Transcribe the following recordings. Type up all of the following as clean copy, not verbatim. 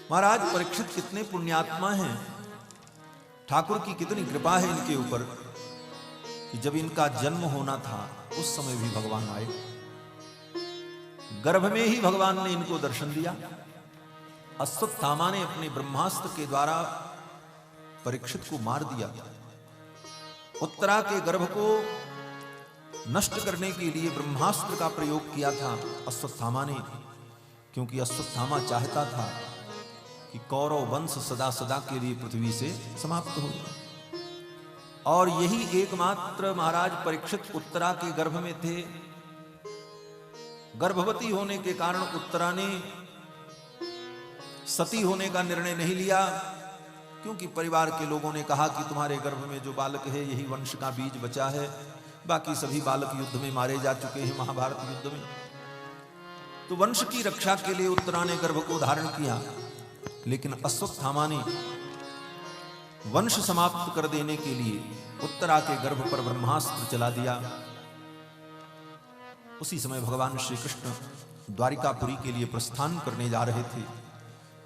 महाराज परीक्षित कितने पुण्यात्मा हैं, ठाकुर की कितनी कृपा है इनके ऊपर कि जब इनका जन्म होना था उस समय भी भगवान आए, गर्भ में ही भगवान ने इनको दर्शन दिया। अश्वत्थामा ने अपने ब्रह्मास्त्र के द्वारा परीक्षित को मार दिया। उत्तरा के गर्भ को नष्ट करने के लिए ब्रह्मास्त्र का प्रयोग किया था अश्वत्थामा ने, क्योंकि अश्वत्थामा चाहता था कि कौरव वंश सदा सदा के लिए पृथ्वी से समाप्त हो। और यही एकमात्र महाराज परीक्षित उत्तरा के गर्भ में थे। गर्भवती होने के कारण उत्तरा ने सती होने का निर्णय नहीं लिया, क्योंकि परिवार के लोगों ने कहा कि तुम्हारे गर्भ में जो बालक है यही वंश का बीज बचा है, बाकी सभी बालक युद्ध में मारे जा चुके हैं, महाभारत युद्ध में। तो वंश की रक्षा के लिए उत्तरा ने गर्भ को धारण किया, लेकिन अश्वत्थामा ने वंश समाप्त कर देने के लिए उत्तरा के गर्भ पर ब्रह्मास्त्र चला दिया। उसी समय भगवान श्री कृष्ण द्वारिकापुरी के लिए प्रस्थान करने जा रहे थे।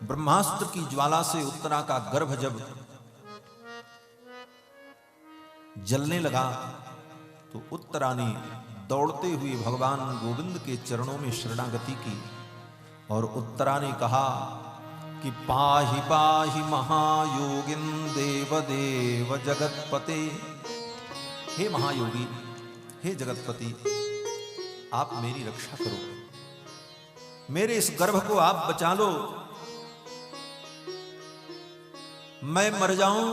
ब्रह्मास्त्र की ज्वाला से उत्तरा का गर्भ जब जलने लगा तो उत्तरा ने दौड़ते हुए भगवान गोविंद के चरणों में शरणागति की और उत्तरा ने कहा कि पाहि पाहि महायोगिन देव देव जगतपते। हे महायोगी, हे जगतपति, आप मेरी रक्षा करो, मेरे इस गर्भ को आप बचा लो, मैं मर जाऊं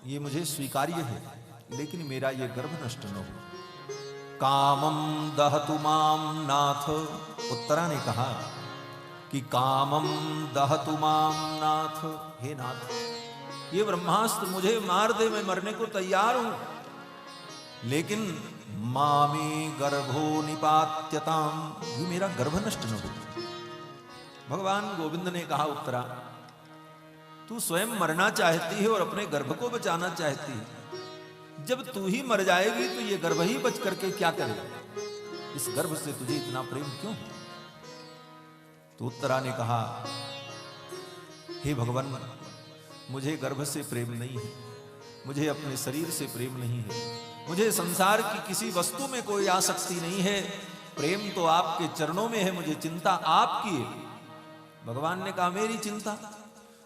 ये मुझे स्वीकार्य है, लेकिन मेरा ये गर्भ नष्ट न हो। कामम दहतु माम नाथ, उत्तरा ने कहा कि कामम दहतु माम नाथ, हे नाथ, ये ब्रह्मास्त्र मुझे मार दे, मैं मरने को तैयार हूं, लेकिन मामे गर्भो निपात्यताम, ये मेरा गर्भ नष्ट न हो। भगवान गोविंद ने कहा उत्तरा, तू स्वयं मरना चाहती है और अपने गर्भ को बचाना चाहती है, जब तू ही मर जाएगी तो ये गर्भ ही बच करके क्या करेगा, इस गर्भ से तुझे इतना प्रेम क्यों? तो उत्तरा ने कहा, हे भगवान, मुझे गर्भ से प्रेम नहीं है, मुझे अपने शरीर से प्रेम नहीं है, मुझे संसार की किसी वस्तु में कोई आसक्ति नहीं है, प्रेम तो आपके चरणों में है, मुझे चिंता आपकी है। भगवान ने कहा, मेरी चिंता?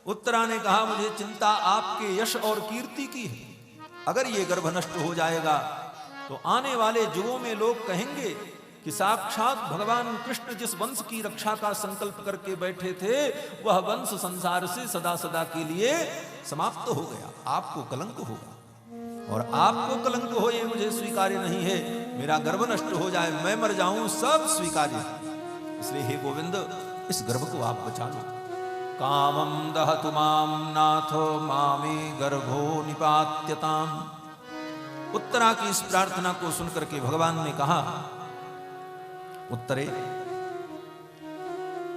उत्तरा ने कहा, मुझे चिंता आपके यश और कीर्ति की है। अगर ये गर्भ नष्ट हो जाएगा तो आने वाले युगों में लोग कहेंगे कि साक्षात भगवान कृष्ण जिस वंश की रक्षा का संकल्प करके बैठे थे वह वंश संसार से सदा सदा के लिए समाप्त हो गया, आपको कलंक होगा, और आपको कलंक हो ये मुझे स्वीकार्य नहीं है। मेरा गर्भ नष्ट हो जाए, मैं मर जाऊं, सब स्वीकार्य। इसलिए हे गोविंद, इस गर्भ को आप बचा लो। कामम दहतु माम नाथ मामे गर्भो निपात्यताम। उत्तरा की इस प्रार्थना को सुनकर के भगवान ने कहा, उत्तरे,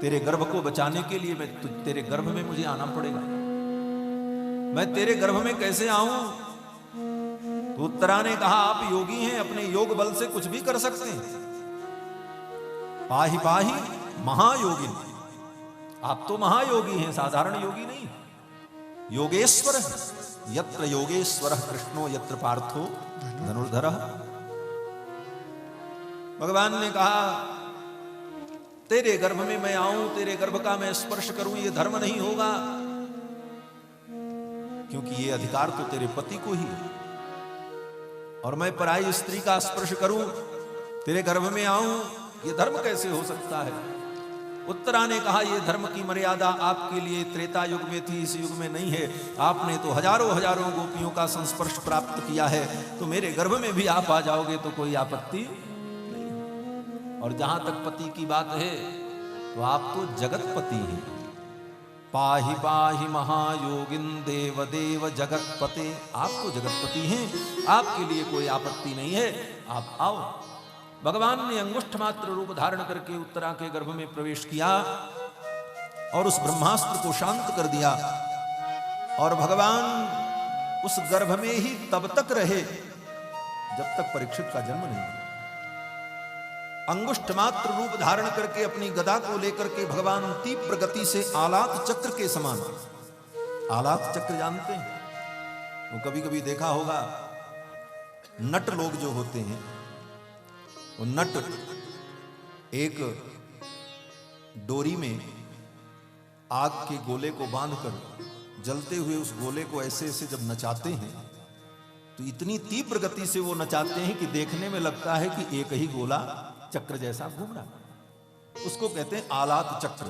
तेरे गर्भ को बचाने के लिए मैं तेरे गर्भ में मुझे आना पड़ेगा। मैं तेरे गर्भ में कैसे आऊं? तो उत्तरा ने कहा, आप योगी हैं, अपने योग बल से कुछ भी कर सकते हैं। पाहि पाहि महायोगिन, आप तो महायोगी हैं, साधारण योगी नहीं। योगेश्वर, यत्र योगेश्वर कृष्णो यत्र पार्थो धनुर्धर। भगवान ने कहा, तेरे गर्भ में मैं आऊं, तेरे गर्भ का मैं स्पर्श करूं, ये धर्म नहीं होगा, क्योंकि ये अधिकार तो तेरे पति को ही है, और मैं पराई स्त्री का स्पर्श करूं, तेरे गर्भ में आऊं, ये धर्म कैसे हो सकता है? उत्तरा ने कहा, यह धर्म की मर्यादा आपके लिए त्रेता युग में थी, इस युग में नहीं है। आपने तो हजारों हजारों गोपियों का संस्पर्श प्राप्त किया है, तो मेरे गर्भ में भी आप आ जाओगे तो कोई आपत्ति नहीं। और जहां तक पति की बात है तो आप तो जगतपति हैं। पाहि पाहि महायोगिन देव देव जगतपते, आप तो जगतपति हैं, आपके लिए कोई आपत्ति नहीं है, आप आओ। भगवान ने अंगुष्ठ मात्र रूप धारण करके उत्तरा के गर्भ में प्रवेश किया और उस ब्रह्मास्त्र को शांत कर दिया, और भगवान उस गर्भ में ही तब तक रहे जब तक परीक्षित का जन्म नहीं हुआ। अंगुष्ठ मात्र रूप धारण करके अपनी गदा को लेकर के भगवान तीव्र गति से आलात चक्र के समान, आलात चक्र जानते हैं, वो कभी कभी देखा होगा, नट लोग जो होते हैं वो नट एक डोरी में आग के गोले को बांधकर जलते हुए उस गोले को ऐसे ऐसे जब नचाते हैं तो इतनी तीव्र गति से वो नचाते हैं कि देखने में लगता है कि एक ही गोला चक्र जैसा घूम रहा है। उसको कहते हैं आलात चक्र।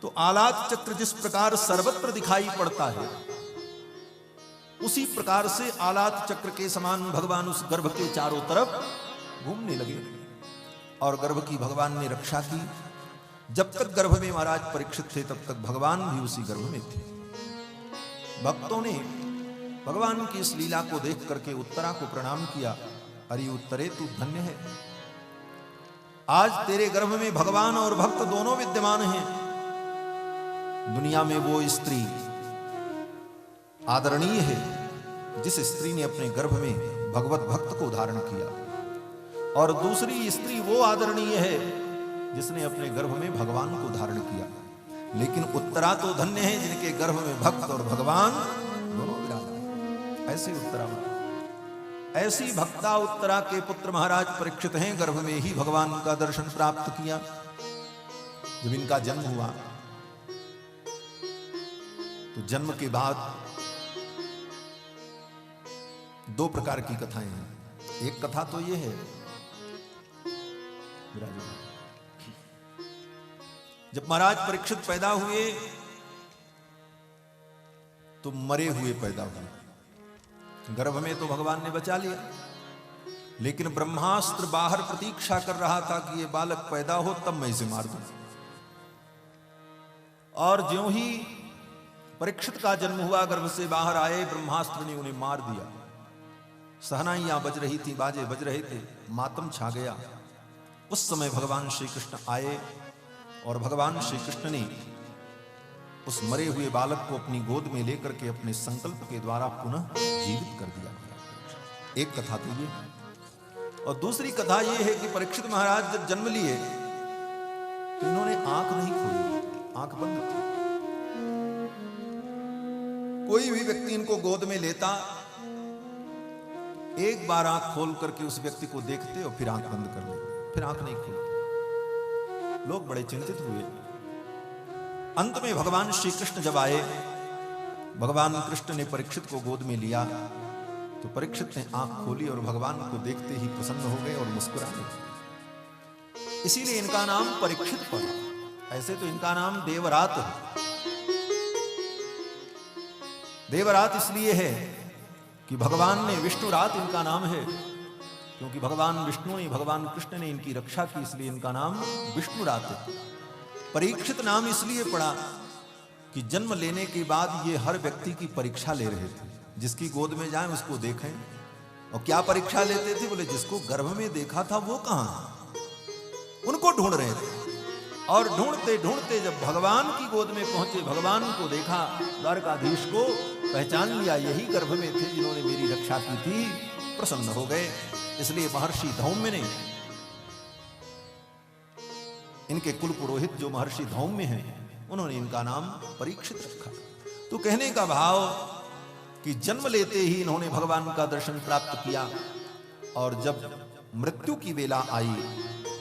तो आलात चक्र जिस प्रकार सर्वत्र दिखाई पड़ता है, उसी प्रकार से आलात चक्र के समान भगवान उस गर्भ के चारों तरफ घूमने लगे और गर्भ की भगवान ने रक्षा की। जब तक गर्भ में महाराज परीक्षित थे तब तक भगवान भी उसी गर्भ में थे। भक्तों ने भगवान की इस लीला को देख करके उत्तरा को प्रणाम किया, अरे उत्तरे तू धन्य है, आज तेरे गर्भ में भगवान और भक्त दोनों विद्यमान हैं। दुनिया में वो स्त्री आदरणीय है जिस स्त्री ने अपने गर्भ में भगवत भक्त को धारण किया, और दूसरी स्त्री वो आदरणीय है जिसने अपने गर्भ में भगवान को धारण किया। लेकिन उत्तरा तो धन्य है जिनके गर्भ में भक्त और भगवान दोनों विराजमान। ऐसी उत्तरा, ऐसी भक्ता उत्तरा के पुत्र महाराज परीक्षित हैं। गर्भ में ही भगवान का दर्शन प्राप्त किया। जब इनका जन्म हुआ तो जन्म के बाद दो प्रकार की कथाएं हैं। एक कथा तो ये है, जब महाराज परीक्षित पैदा हुए तो मरे हुए पैदा हुए। गर्भ में तो भगवान ने बचा लिया, लेकिन ब्रह्मास्त्र बाहर प्रतीक्षा कर रहा था कि ये बालक पैदा हो तब मैं इसे मार दूं। और ज्यों ही परीक्षित का जन्म हुआ, गर्भ से बाहर आए, ब्रह्मास्त्र ने उन्हें मार दिया। सहनाइयां बज रही थी, बाजे बज रहे थे, मातम छा गया। उस समय भगवान श्री कृष्ण आए और भगवान श्री कृष्ण ने उस मरे हुए बालक को अपनी गोद में लेकर के अपने संकल्प के द्वारा पुनः जीवित कर दिया। एक कथा तो ये, और दूसरी कथा ये है कि परीक्षित महाराज जब जन्म लिए तो इन्होंने आंख नहीं खोली, आंख बंद थी। कोई भी व्यक्ति इनको गोद में लेता, एक बार आंख खोल करके उस व्यक्ति को देखते और फिर आंख बंद कर लेते, फिर आंख नहीं खोलते। लोग बड़े चिंतित हुए। अंत में भगवान श्री कृष्ण जब आए, भगवान कृष्ण ने परीक्षित को गोद में लिया तो परीक्षित ने आंख खोली और भगवान को देखते ही प्रसन्न हो गए और मुस्कुरा गए। इसीलिए इनका नाम परीक्षित पड़ा। ऐसे तो इनका नाम देवरात है। देवरात इसलिए है कि भगवान ने, विष्णु रात इनका नाम है क्योंकि भगवान विष्णु ने, भगवान कृष्ण ने इनकी रक्षा की, इसलिए इनका नाम विष्णु रात है। परीक्षित नाम इसलिए पड़ा कि जन्म लेने के बाद ये हर व्यक्ति की परीक्षा ले रहे थे। जिसकी गोद में जाएं उसको देखें। और क्या परीक्षा लेते थे? बोले जिसको गर्भ में देखा था वो कहां है, उनको ढूंढ रहे थे। और ढूंढते ढूंढते जब भगवान की गोद में पहुंचे, भगवान को देखा, द्वारकाधीश को पहचान लिया, यही गर्भ में थे जिन्होंने मेरी रक्षा की थी, प्रसन्न हो गए। इसलिए महर्षि धौम्य ने, इनके कुल पुरोहित जो महर्षि धौम्य हैं, उन्होंने इनका नाम परीक्षित रखा। तो कहने का भाव कि जन्म लेते ही इन्होंने भगवान का दर्शन प्राप्त किया, और जब मृत्यु की वेला आई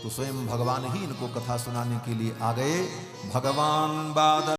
तो स्वयं भगवान ही इनको कथा सुनाने के लिए आ गए। भगवान बादल